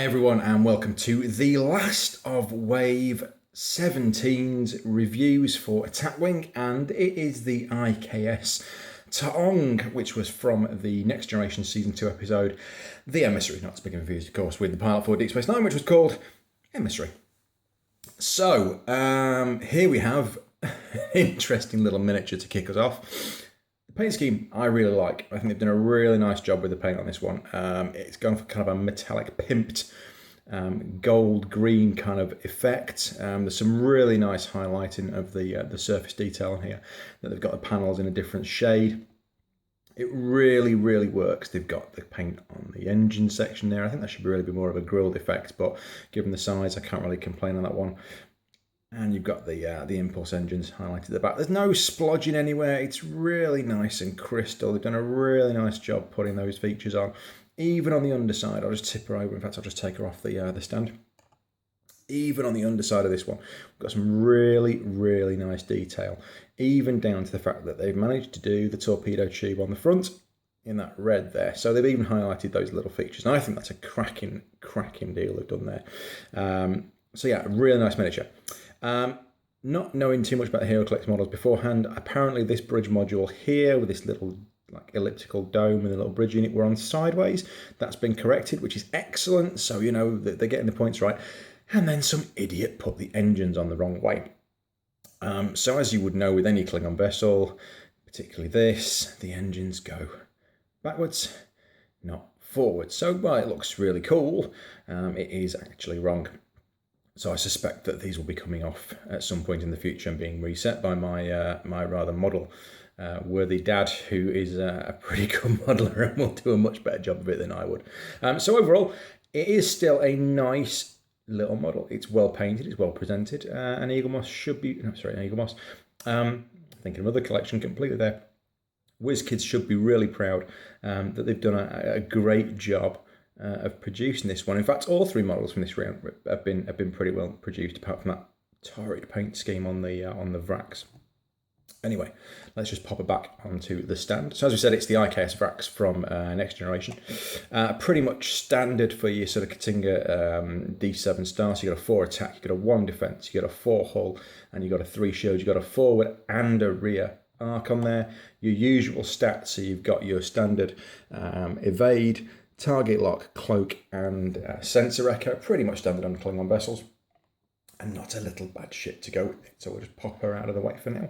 everyone, and welcome to the last of Wave 17's reviews for Attack Wing, and it is the IKS T'ong, which was from the Next Generation Season 2 episode, The Emissary, not to be confused, of course, with the pilot for Deep Space Nine, which was called Emissary. So, here we have an interesting little miniature to kick us off. Paint scheme I really like. I think they've done a really nice job with the paint on this one. It's gone for kind of a metallic pimped gold green kind of effect. There's some really nice highlighting of the surface detail on here, that they've got the panels in a different shade. It really works. They've got the paint on the engine section there. I think that should really be more of a grilled effect, but given the size, I can't really complain on that one. And you've got the impulse engines highlighted at the back. There's no splodging anywhere. It's really nice and crystal. They've done a really nice job putting those features on. Even on the underside, I'll just tip her over. In fact, I'll just take her off the stand. Even on the underside of this one, we've got some really nice detail. Even down to the fact that they've managed to do the torpedo tube on the front in that red there. So they've even highlighted those little features. And I think that's a cracking deal they've done there. So yeah, a really nice miniature. Not knowing too much about the HeroClix models beforehand, apparently this bridge module here with this little like elliptical dome and a little bridge unit were on sideways. That's been corrected, which is excellent. So you know that they're getting the points right. And then some idiot put the engines on the wrong way. So as you would know with any Klingon vessel, particularly this, the engines go backwards, not forwards. So while it looks really cool, it is actually wrong. So I suspect that these will be coming off at some point in the future and being reset by my my rather model worthy dad, who is a pretty good modeler and will do a much better job of it than I would. So overall, it is still a nice little model. It's well painted, it's well presented, and Eagle Moss should be, no, sorry, Eagle Moss. Thinking of another collection completely there. WizKids should be really proud that they've done a great job of producing this one. In fact, all three models from this round have been pretty well produced, apart from that torrid paint scheme on the Vrax. Anyway, let's just pop it back onto the stand. So as we said, it's the IKS Vrax from Next Generation. Pretty much standard for your sort of K'T'inga D7 star. So you got a 4 attack, you got a 1 defense, you got a 4 hull, and you got a 3 shield. You got a forward and a rear arc on there. Your usual stats. So you've got your standard evade, target lock, cloak, and sensor echo. Pretty much standard on Klingon vessels. And not a little bad shit to go with it. So we'll just pop her out of the way for now.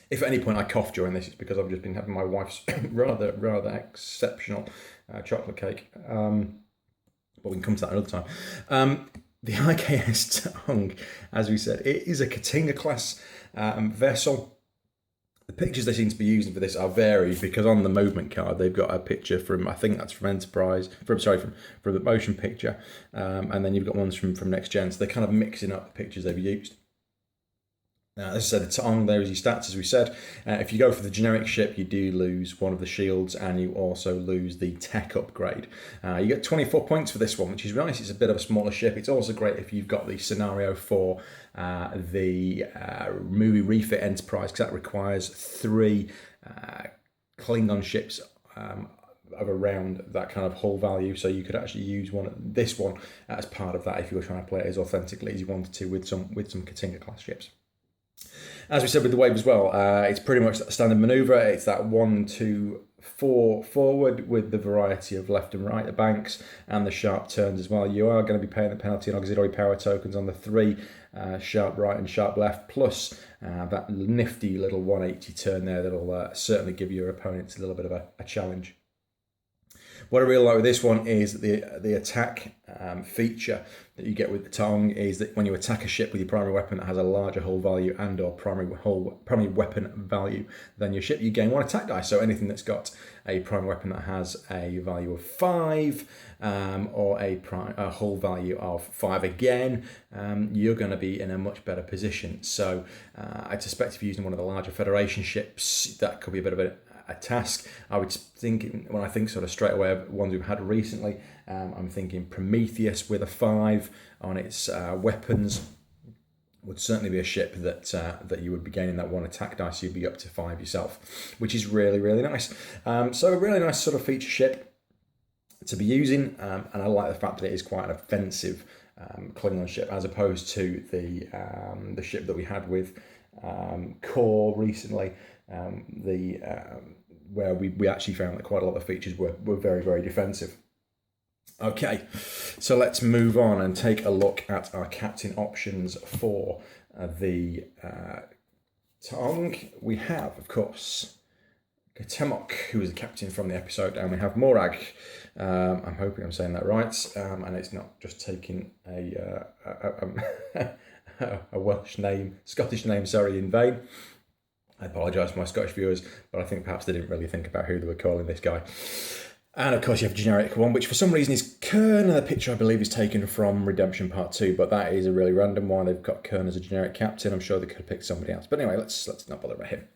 If at any point I cough during this, it's because I've just been having my wife's rather exceptional chocolate cake. But we can come to that another time. The IKS T'ong, as we said, it is a K'T'inga Class vessel. The pictures they seem to be using for this are varied, because on the movement card they've got a picture from, I think that's from Enterprise, from the motion picture, and then you've got ones from Next Gen. So they're kind of mixing up the pictures they've used. Now, as I said, the T'ong, there is your stats, as we said. If you go for the generic ship, you do lose one of the shields, and you also lose the tech upgrade. You get 24 points for this one, which is nice. It's a bit of a smaller ship. It's also great if you've got the scenario for the movie refit Enterprise, because that requires 3 Klingon ships of around that kind of hull value. So you could actually use this one as part of that if you were trying to play it as authentically as you wanted to with some K'T'inga class ships. As we said with the Wave as well, it's pretty much that standard manoeuvre. It's that 1, 2, 4 forward with the variety of left and right, the banks, and the sharp turns as well. You are going to be paying the penalty on auxiliary power tokens on the 3 sharp right and sharp left, plus that nifty little 180 turn there that'll certainly give your opponents a little bit of a challenge. What I really like with this one is the attack feature that you get with the T'ong is that when you attack a ship with your primary weapon that has a larger hull value and or primary weapon value than your ship, you gain 1 attack die. So anything that's got a primary weapon that has a value of 5 or a hull value of 5 again, you're going to be in a much better position. So I suspect if you're using one of the larger Federation ships, that could be a bit of a task. I would think, when I think sort of straight away of ones we've had recently, I'm thinking Prometheus with a 5 on its weapons would certainly be a ship that you would be gaining that 1 attack dice. You'd be up to 5 yourself, which is really nice. So a really nice sort of feature ship. to be using, and I like the fact that it is quite an offensive Klingon ship as opposed to the ship that we had with Core recently, where we actually found that quite a lot of features were very, very defensive. Okay, so let's move on and take a look at our captain options for the T'ong. We have, of course, K'T'inga, who is the captain from the episode, and we have Morag. I'm hoping I'm saying that right, and it's not just taking a Welsh name, Scottish name, in vain. I apologise for my Scottish viewers, but I think perhaps they didn't really think about who they were calling this guy. And of course you have a generic one, which for some reason is Kern, and the picture I believe is taken from Redemption Part 2, but that is a really random one. They've got Kern as a generic captain. I'm sure they could have picked somebody else. But anyway, let's not bother about him.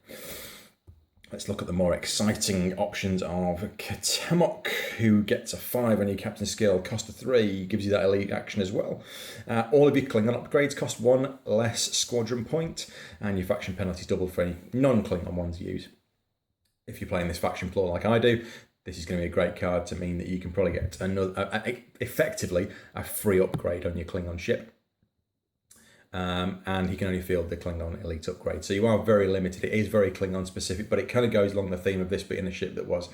Let's look at the more exciting options of K'T'inga, who gets a 5 on your captain skill, cost of 3, gives you that elite action as well. All of your Klingon upgrades cost 1 less squadron point, and your faction penalties doubled for any non-Klingon ones you use. If you're playing this faction floor like I do, this is going to be a great card to mean that you can probably get effectively a free upgrade on your Klingon ship. And he can only field the Klingon elite upgrade. So you are very limited. It is very Klingon specific, but it kind of goes along the theme of this being a ship that was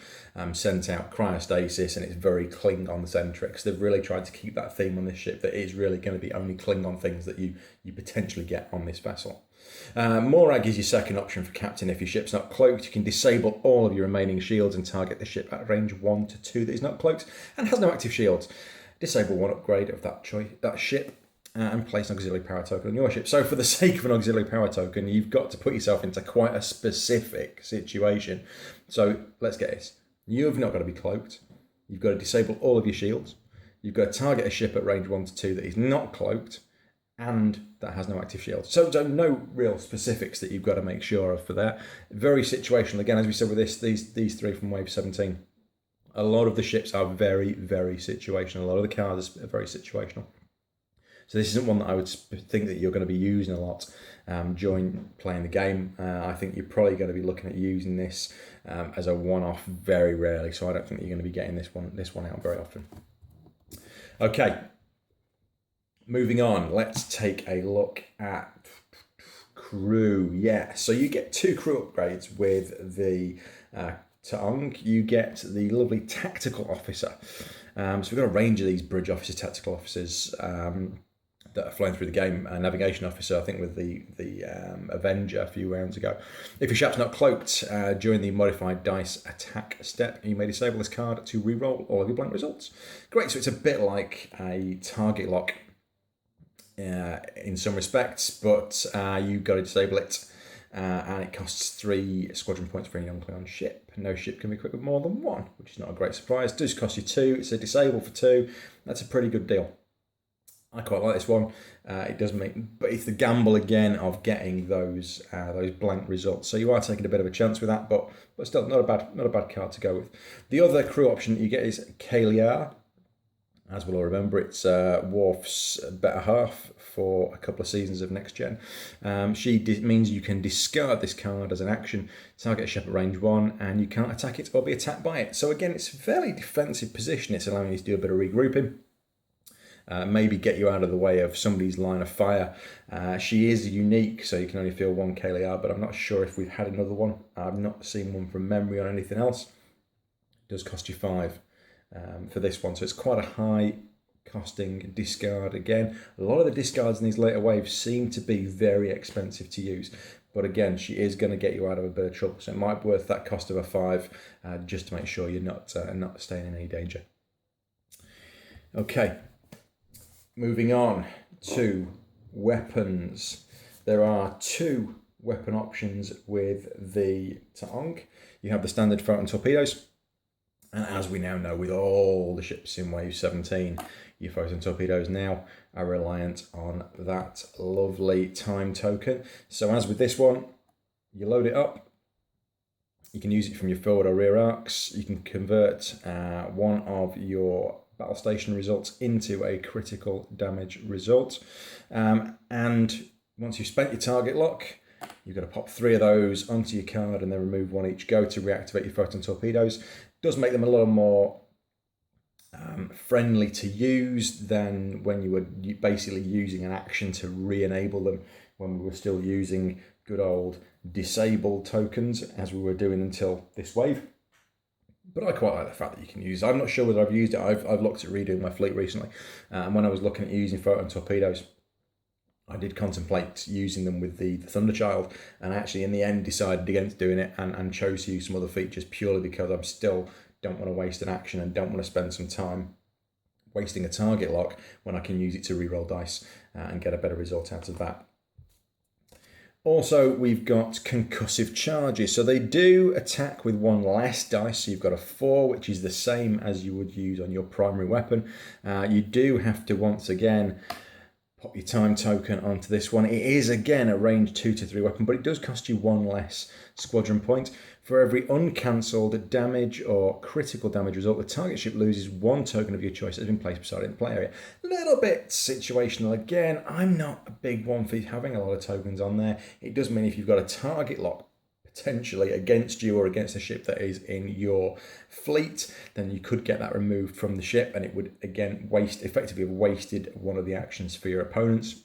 sent out cryostasis, and it's very Klingon centric. So they've really tried to keep that theme on this ship, that is really going to be only Klingon things that you potentially get on this vessel. Morag is your second option for captain. If your ship's not cloaked, you can disable all of your remaining shields and target the ship at range 1 to 2 that is not cloaked and has no active shields. Disable 1 upgrade of that ship and place an auxiliary power token on your ship. So for the sake of an auxiliary power token, you've got to put yourself into quite a specific situation. So let's get this. You've not got to be cloaked. You've got to disable all of your shields. You've got to target a ship at range 1 to 2 that is not cloaked and that has no active shields. So no real specifics that you've got to make sure of for that. Very situational. Again, as we said with these 3 from Wave 17, a lot of the ships are very, very situational. A lot of the cards are very situational. So this isn't one that I would think that you're going to be using a lot during playing the game. I think you're probably going to be looking at using this as a one-off very rarely. So I don't think that you're going to be getting this one out very often. Okay, moving on. Let's take a look at crew. Yeah, so you get 2 crew upgrades with the T'ong. You get the lovely tactical officer. So we've got a range of these bridge officers, tactical officers that are flying through the game. A navigation officer, I think, with the Avenger a few rounds ago. If your ship's not cloaked during the modified dice attack step, you may disable this card to reroll all of your blank results. Great, so it's a bit like a target lock in some respects, but you've got to disable it. And it costs 3 squadron points for any non-Klingon ship. No ship can be equipped with more than 1, which is not a great surprise. It does cost you 2, so disable for 2. That's a pretty good deal. I quite like this one. It does but it's the gamble again of getting those blank results. So you are taking a bit of a chance with that, but still not a bad card to go with. The other crew option that you get is Kalia. As we'll all remember, it's Worf's better half for a couple of seasons of Next Gen. She means you can discard this card as an action, target a ship at range 1, and you can't attack it or be attacked by it. So again, it's a fairly defensive position. It's allowing you to do a bit of regrouping. Maybe get you out of the way of somebody's line of fire. She is unique, so you can only field 1 KLR, but I'm not sure if we've had another one. I've not seen one from memory on anything else. It does cost you 5. For this one, so it's quite a high costing discard. Again, a lot of the discards in these later waves seem to be very expensive to use, but again, she is going to get you out of a bit of trouble, so it might be worth that cost of a 5 just to make sure you're not staying in any danger. Okay, moving on to weapons. There are 2 weapon options with the T'ong. You have the standard photon torpedoes. And as we now know, with all the ships in Wave 17, your photon torpedoes now are reliant on that lovely time token. So as with this one, you load it up. You can use it from your forward or rear arcs. You can convert one of your battle station results into a critical damage result. And once you've spent your target lock, you've got to pop 3 of those onto your card and then remove 1 each go to reactivate your photon torpedoes. Does make them a little more friendly to use than when you were basically using an action to re-enable them, when we were still using good old disabled tokens as we were doing until this wave. But I quite like the fact that you can use. I'm not sure whether I've used it. I've looked at redoing my fleet recently, and when I was looking at using photon torpedoes, I did contemplate using them with the Thunderchild, and actually in the end decided against doing it and chose to use some other features purely because I'm still don't want to waste an action and don't want to spend some time wasting a target lock when I can use it to reroll dice and get a better result out of that. Also, we've got concussive charges. So they do attack with one less dice. So you've got a 4, which is the same as you would use on your primary weapon. You do have to, once again, pop your time token onto this one. It is, again, a range 2 to 3 weapon, but it does cost you 1 less squadron point. For every uncancelled damage or critical damage result, the target ship loses 1 token of your choice that has been placed beside it in the play area. A little bit situational again. I'm not a big one for having a lot of tokens on there. It does mean if you've got a target lock potentially against you or against a ship that is in your fleet, then you could get that removed from the ship, and it would again effectively have wasted one of the actions for your opponents.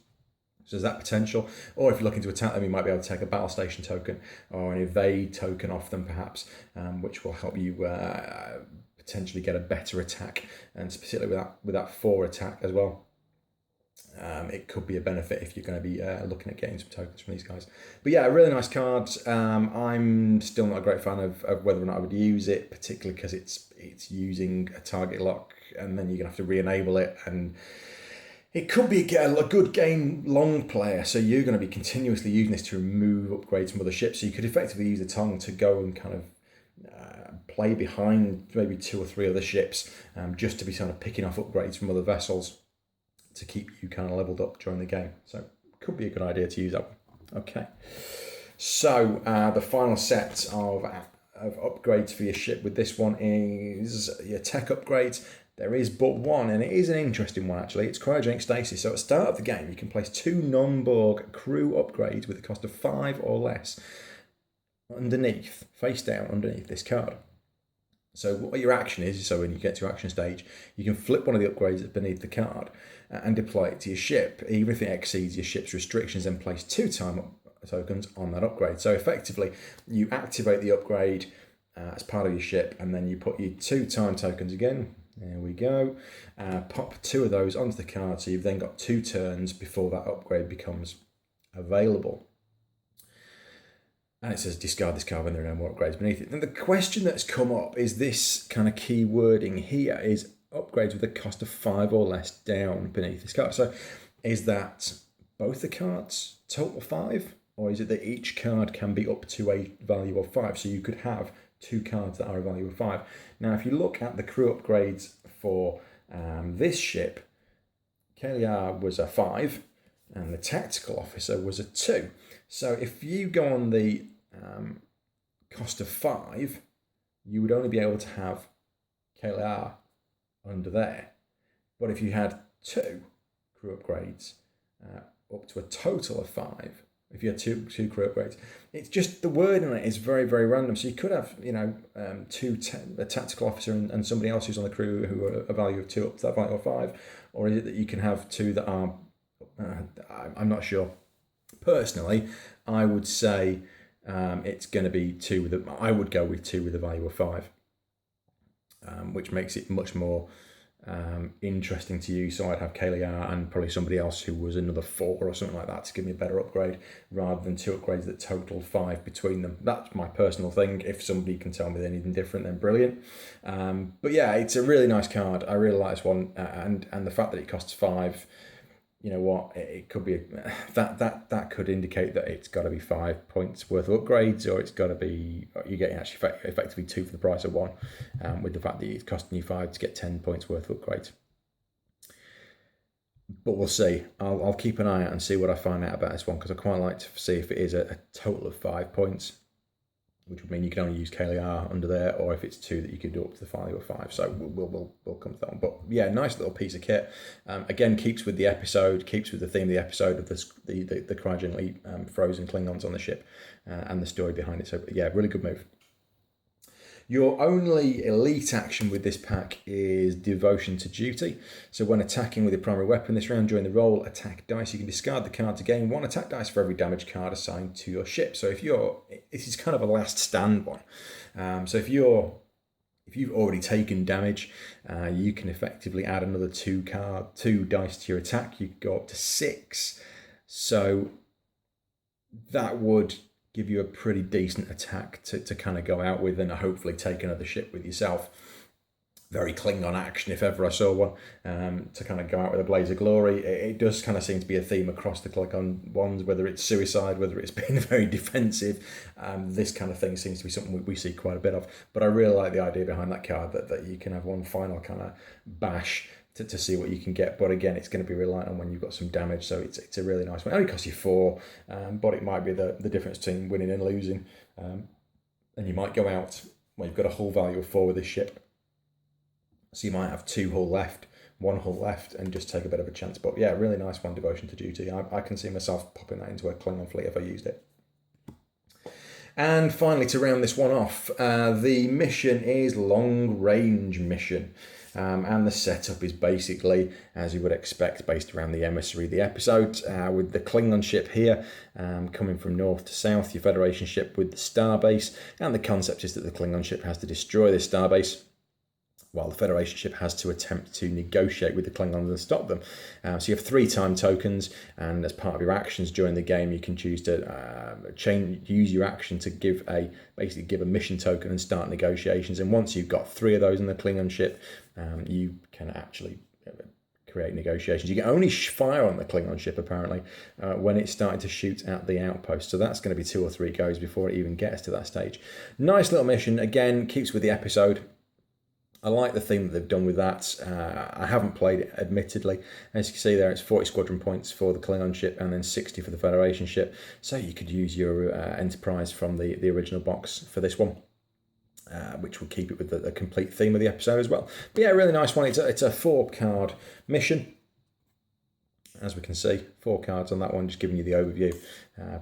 So there's that potential. Or if you're looking to attack them, you might be able to take a battle station token or an evade token off them perhaps, which will help you potentially get a better attack, and specifically with that 4 attack as well. It could be a benefit if you're going to be looking at getting some tokens from these guys. But yeah, a really nice card. I'm still not a great fan of whether or not I would use it, particularly because it's using a target lock and then you're going to have to re-enable it, and it could be a good game long player, so you're going to be continuously using this to remove upgrades from other ships. So you could effectively use the T'ong to go and kind of play behind maybe 2 or 3 other ships, just to be kind of picking off upgrades from other vessels to keep you kind of leveled up during the game. So could be a good idea to use that one. Okay, so the final set of upgrades for your ship with this one is your tech upgrades. There is but one, and it is an interesting one actually. It's cryogenic stasis. So at the start of the game, you can place 2 non-Borg crew upgrades with a cost of 5 or less underneath, face down underneath this card. So what your action is, so when you get to action stage, you can flip one of the upgrades that's beneath the card and deploy it to your ship, even if it exceeds your ship's restrictions, and place 2 time tokens on that upgrade. So effectively, you activate the upgrade as part of your ship, and then you put your 2 time tokens again. There we go. Pop 2 of those onto the card, so you've then got 2 turns before that upgrade becomes available. And it says discard this card when there are no more upgrades beneath it. And the question that's come up is this kind of key wording here is upgrades with a cost of 5 or less down beneath this card. So is that both the cards total 5, or is it that each card can be up to a value of 5? So you could have 2 cards that are a value of 5. Now, if you look at the crew upgrades for this ship, K'T'inga was a 5 and the tactical officer was a 2. So if you go on the cost of 5, you would only be able to have K'T'inga under there. But if you had 2 crew upgrades up to a total of 5, if you had two crew upgrades, it's just the word in it is very, very random. So you could have, a tactical officer and somebody else who's on the crew who are a value of 2 up to that value of 5, or is it that you can have 2 that are? I'm not sure. Personally, I would say it's going to be 2 with I would go with 2 with a value of 5, which makes it much more interesting to use. So I'd have K'T'inga and probably somebody else who was another 4 or something like that to give me a better upgrade, rather than 2 upgrades that total 5 between them. That's my personal thing. If somebody can tell me anything different, then brilliant. But yeah, it's a really nice card. I really like this one, and the fact that it costs 5, you know what, it could be that could indicate that it's got to be 5 points worth of upgrades, or it's got to be you're getting actually effectively 2 for the price of 1, with the fact that it's costing you 5 to get 10 points worth of upgrades. But we'll see. I'll keep an eye out and see what I find out about this one, because I quite like to see if it is a total of 5 points, which would mean you can only use K'T'inga under there, or if it's 2 that you could do up to the value of 5. So we'll come to that one. But yeah, nice little piece of kit. Again, keeps with the episode, keeps with the theme of the episode of the cryogenically frozen Klingons on the ship, and the story behind it. So yeah, really good move. Your only elite action with this pack is Devotion to Duty. So when attacking with your primary weapon this round during the roll attack dice, you can discard the card to gain 1 attack dice for every damage card assigned to your ship. So this is kind of a last stand one. So if you've already taken damage, you can effectively add another 2 dice to your attack. You can go up to 6. So that would give you a pretty decent attack to kind of go out with and hopefully take another ship with yourself. Very Klingon action if ever I saw one, to kind of go out with a blaze of glory. It does kind of seem to be a theme across the Klingon ones, whether it's suicide, whether it's being very defensive. This kind of thing seems to be something we see quite a bit of. But I really like the idea behind that card, that you can have one final kind of bash to see what you can get. But again, it's going to be reliant on when you've got some damage, so it's a really nice one. It only costs you 4, but it might be the difference between winning and losing. And you might go out when you've got a hull value of 4 with this ship. So you might have 2 hull left, 1 hull left, and just take a bit of a chance. But yeah, really nice one, Devotion to Duty. I can see myself popping that into a Klingon fleet if I used it. And finally, to round this one off, the mission is Long Range Mission. And the setup is basically, as you would expect, based around the emissary, the episode, with the Klingon ship here, coming from north to south, your Federation ship with the starbase, and the concept is that the Klingon ship has to destroy this starbase, while the Federation ship has to attempt to negotiate with the Klingons and stop them. So you have 3 time tokens, and as part of your actions during the game, you can choose to use your action to basically give a mission token and start negotiations. And once you've got 3 of those in the Klingon ship, you can actually create negotiations. You can only fire on the Klingon ship, apparently, when it's starting to shoot at the outpost. So that's going to be 2 or 3 goes before it even gets to that stage. Nice little mission. Again, keeps with the episode. I like the theme that they've done with that. I haven't played it, admittedly. As you can see there, it's 40 squadron points for the Klingon ship and then 60 for the Federation ship. So you could use your Enterprise from the original box for this one, which will keep it with the complete theme of the episode as well. But yeah, really nice one. It's a 4-card mission. As we can see, 4 cards on that one, just giving you the overview.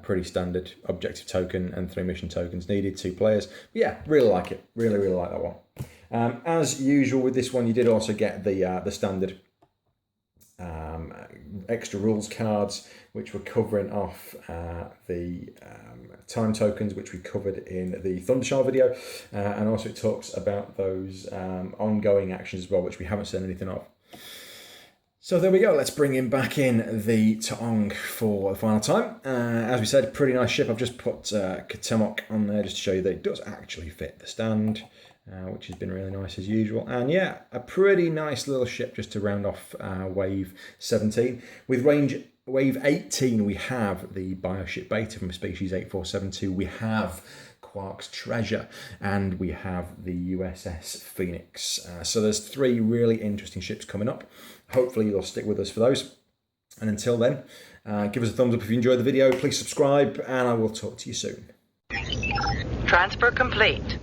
Pretty standard objective token and 3 mission tokens needed, 2 players. But yeah, really like it. Really, really like that one. As usual with this one, you did also get the standard extra rules cards, which were covering off the time tokens, which we covered in the Thundershower video, and also it talks about those ongoing actions as well, which we haven't seen anything of. So there we go, let's bring him back in the T'ong for the final time. As we said, pretty nice ship. I've just put K'T'inga on there just to show you that it does actually fit the stand, which has been really nice as usual. And yeah, a pretty nice little ship just to round off Wave 17. With Wave 18, we have the Bioship Beta from Species 8472. We have Quark's Treasure, and we have the USS Phoenix. So there's 3 really interesting ships coming up. Hopefully you'll stick with us for those. And until then, give us a thumbs up if you enjoyed the video. Please subscribe, and I will talk to you soon. Transfer complete.